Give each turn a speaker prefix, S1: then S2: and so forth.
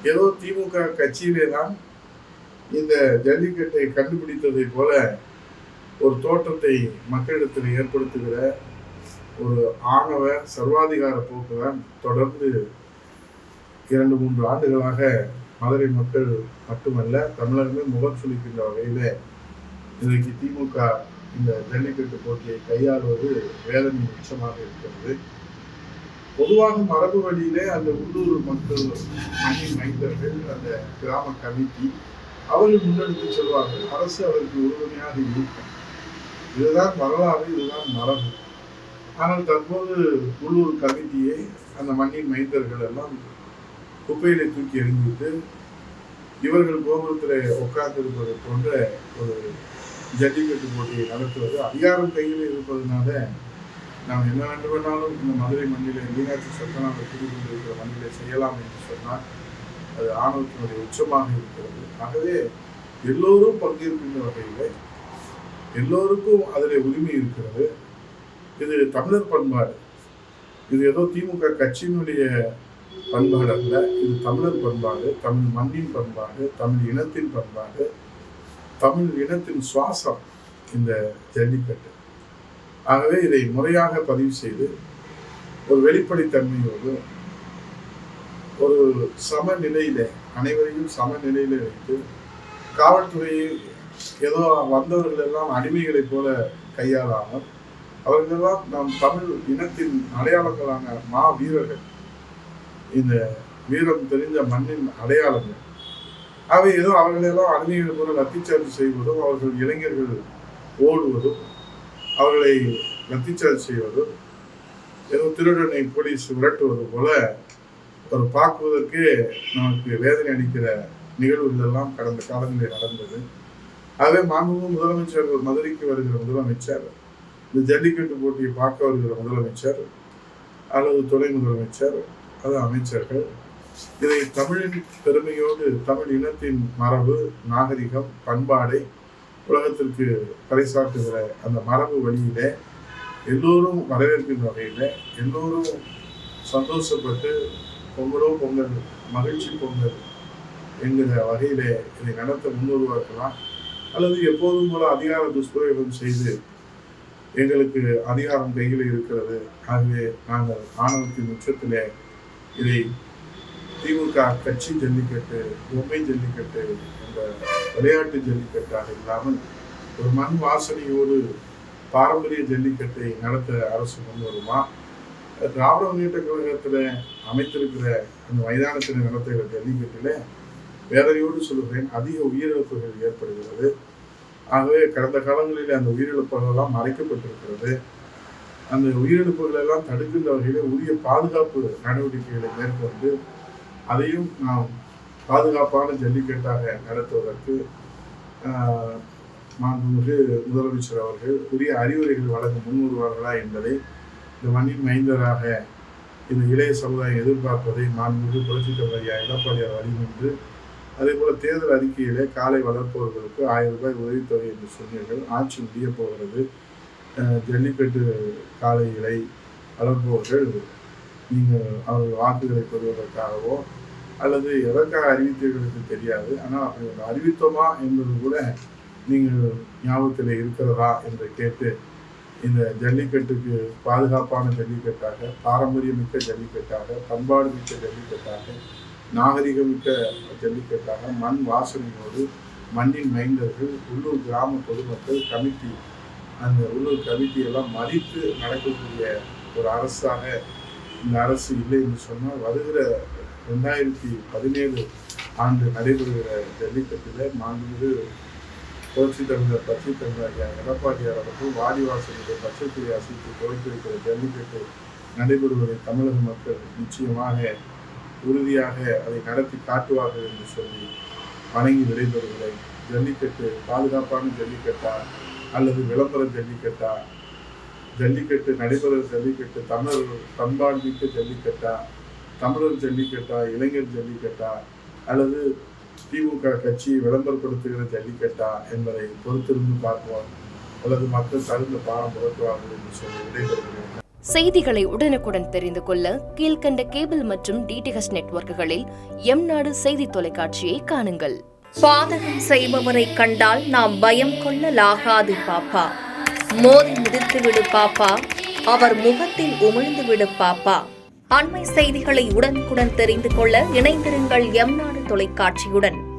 S1: ஏதோ திமுக கட்சியிலே தான் இந்த ஜல்லிக்கட்டை கண்டுபிடித்ததை போல ஒரு தோற்றத்தை மக்களிடத்தில் ஏற்படுத்துகிற ஒரு ஆணவ சர்வாதிகார போக்குதான் தொடர்ந்து 2-3 ஆண்டுகளாக மதுரை மக்கள் மட்டுமல்ல தமிழகமே முகம் சுளிக்கின்ற வகையில இன்றைக்கு திமுக இந்த ஜல்லிக்கட்டு போட்டியை கையாளுவது வேதனை உச்சமாக இருக்கிறது. பொதுவாக மரபு வழியிலே அந்த உள்ளூர் மக்கள், மண்ணின் மைந்தர்கள், அந்த கிராம கமிட்டி அவர்கள் முன்னெடுத்து செல்வார்கள். அரசு அவருக்கு உறுதுணையாக இருக்கும். இதுதான் வரலாறு, இதுதான் மரபு. ஆனால் தற்போது உள்ளூர் கமிட்டியை அந்த மண்ணின் மைந்தர்கள் எல்லாம் குப்பையிலே தூக்கி எறிந்துவிட்டு இவர்கள் கோபுரத்தில் உட்கார்ந்திருப்பது போன்ற ஒரு ஜல்லிக்கட்டு போட்டியை நடத்துவது அதிகாரம் கையில் இருப்பதனால நாம் என்ன வேண்டுமானாலும் இந்த மதுரை மண்ணிலே மீனாட்சி சத்தனாக கூடிக்கொண்டிருக்கிற மண்ணிலே செய்யலாம் என்று சொன்னால் அது ஆணவத்தினுடைய உச்சமாக இருக்கிறது. ஆகவே எல்லோரும் பங்கேற்கின்ற வகையில் எல்லோருக்கும் அதில் உரிமை இருக்கிறது. இது தமிழர் பண்பாடு. இது ஏதோ திமுக கட்சியினுடைய பண்பாடு அல்ல. இது தமிழர் பண்பாடு, தமிழ் மண்ணின் பண்பாடு, தமிழ் இனத்தின் பண்பாடு, தமிழ் இனத்தின் சுவாசம் இந்த ஜல்லிக்கட்டு. ஆகவே இதை முறையாக பதிவு செய்து ஒரு வெளிப்படைத்தன்மையோடு ஒரு சமநிலையில அனைவரையும் சமநிலையில வைத்து காவல்துறையை ஏதோ வந்தவர்கள் எல்லாம் அடிமைகளைப் போல கையாளாமல் அவர்களெல்லாம் நம் தமிழ் இனத்தின் அடையாளங்களான மா வீரர்கள், இந்த வீரம் தெரிஞ்ச மண்ணின் அடையாளங்கள். அவை ஏதோ அவர்களெல்லாம் அடிமைகள் போல லத்திச்சார்ஜ் செய்வதும், அவர்கள் இளைஞர்கள் ஓடுவதும், அவர்களை லத்திச்சார்ஜ் செய்வதும், ஏதோ திருடனை போலீஸ் விரட்டுவது போல ஒரு பார்க்குவதற்கு நமக்கு வேதனை அளிக்கிற நிகழ்வுகள் எல்லாம் கடந்த காலங்களில் நடந்தது. ஆகவே மாண்புமிகு முதலமைச்சர் மதுரைக்கு வருகிற முதலமைச்சர், இந்த ஜல்லிக்கட்டு போட்டியை பார்க்க வருகிற முதலமைச்சர் அல்லது துணை முதலமைச்சர் அல்லது அமைச்சர்கள் இதை தமிழின் பெருமையோடு, தமிழ் இனத்தின் மரபு, நாகரிகம், பண்பாடை உலகத்திற்கு பறைசாற்றுகிற அந்த மரபு வழியில எல்லோரும் வரவேற்கின்ற வகையில எல்லோரும் சந்தோஷப்பட்டு பொங்கலோ பொங்கல், மகிழ்ச்சி பொங்கல் என்கிற வகையில இதை நடத்த முன்னுருவாக்கலாம். அல்லது எப்போதும் போல அதிகார துஷ்பிரயோகம் செய்து எங்களுக்கு அதிகாரம் கையில் இருக்கிறது, ஆகவே நாங்கள் ஆணவத்தின் உச்சத்திலே இதை திமுக கட்சி ஜல்லிக்கட்டு, பொம்மை ஜல்லிக்கட்டு என்ற விளையாட்டு ஜல்லிக்கட்டாக இல்லாமல் ஒரு மண் வாசனையோடு பாரம்பரிய ஜல்லிக்கட்டை நடத்த அரசு கொண்டு வருமா? திராவிட முன்னேற்ற கழகத்தில் அமைத்திருக்கிற அந்த மைதானத்தில் நடத்துகிற ஜல்லிக்கட்டில் வேதனையோடு சொல்லுகிறேன், அதிக உயிரிழப்புகள் ஏற்படுகிறது. ஆகவே கடந்த காலங்களில் அந்த உயிரிழப்புகள் எல்லாம் மறைக்கப்பட்டிருக்கிறது. அந்த உயிரிழப்புகள் எல்லாம் தடுக்கின்ற வகையில் உரிய பாதுகாப்பு நடவடிக்கைகளை மேற்கொண்டு அதையும் நாம் பாதுகாப்பான ஜல்லிக்கட்டாக நடத்துவதற்கு மாண்புமிகு முதலமைச்சர் அவர்கள் உரிய அறிவுரைகள் வழங்க முன்வருவார்களா என்பதை இந்த மண்ணின் மைந்தராக இந்த இளைய சமுதாயம் எதிர்பார்ப்பதை மாண்புமிகு புரட்சித் தலைவர் எடப்பாடியார் வழிநின்று, அதே போல தேர்தல் அறிக்கையிலே காலை வளர்ப்பவர்களுக்கு 1000 ரூபாய் உதவித்தொகை என்று சொன்னீர்கள். ஆட்சி முடிய போகிறது. ஜல்லிக்கட்டு காளைகளை வளர்ப்பவர்கள் நீங்கள் அவர்கள் வாக்குகளை பெறுவதற்காகவோ அல்லது எதற்காக அறிவித்தீர்கள் என்று தெரியாது. ஆனால் அப்படி ஒரு அறிவித்தோமா என்பது கூட நீங்கள் ஞாபகத்தில் இருக்கிறதா என்று கேட்டு, இந்த ஜல்லிக்கட்டுக்கு பாதுகாப்பான ஜல்லிக்கட்டாக, பாரம்பரியமிக்க ஜல்லிக்கட்டாக, பண்பாடு மிக்க ஜல்லிக்கட்டாக, நாகரிகமிக்க ஜல்லிக்கட்டாக, மண் வாசனையோடு மண்ணின் மைந்தர்கள், உள்ளூர் கிராம பொதுமக்கள், கமிட்டி, அந்த உள்ளூர் கமிட்டியெல்லாம் மதித்து நடக்கக்கூடிய ஒரு அரசாக இந்த அரசு இல்லை என்று சொன்னால், வருகிற 2017 ஆண்டு நடைபெறுகிற ஜல்லிக்கட்டில் மாண்புமிகு புரட்சித் தலைவர் பச்சை தலைவர் எடப்பாடியார் அவர்கள் வாடிவாசலுடைய பச்சைக்குடி அசைத்து துவக்கி வைக்கிற ஜல்லிக்கட்டு நடைபெறுவதை தமிழக மக்கள் நிச்சயமாக உறுதியாக அதை நடத்தி காட்டுவார்கள் என்று சொல்லி வணங்கி விடைபெறுகிறேன். ஜல்லிக்கட்டு பாதுகாப்பான ஜல்லிக்கட்டா அல்லது விளம்பர ஜல்லிக்கட்டா, ஜல்லிக்கட்டு நடைபெறுகிற ஜல்லிக்கட்டு தமிழர் பண்பாடு மிக்க ஜல்லிக்கட்டா, தமிழர் ஜல்லிக்கட்டா, இளைஞர் ஜல்லிக்கட்டா, அல்லது திமுக கட்சியை விளம்பரப்படுத்துகிற ஜல்லிக்கட்டா என்பதை பொறுத்திருந்து பார்ப்போம். அல்லது மக்கள் தகுந்த பாடம் புகட்டுவார்கள் என்று சொல்லி விடைபெறுகிறேன்.
S2: செய்திகளை உடனுக்குடன் தெரிந்து கொள்ள கீழ்க்கண்ட கேபிள் மற்றும் டிடிஎச் நெட்வொர்க்குகளில் எம்நாடு செய்தி தொலைக்காட்சியை காணுங்கள்.
S3: பாதகம் செய்பவரை கண்டால் நாம் பயம் கொள்ளலாகாது பாப்பா. மோதி மிதித்துவிடு பாப்பா, அவர் முகத்தில் உமிழ்ந்துவிடு பாப்பா. அண்மை செய்திகளை உடனுக்குடன் தெரிந்து கொள்ள இணைந்திருங்கள் எம்நாடு தொலைக்காட்சியுடன்.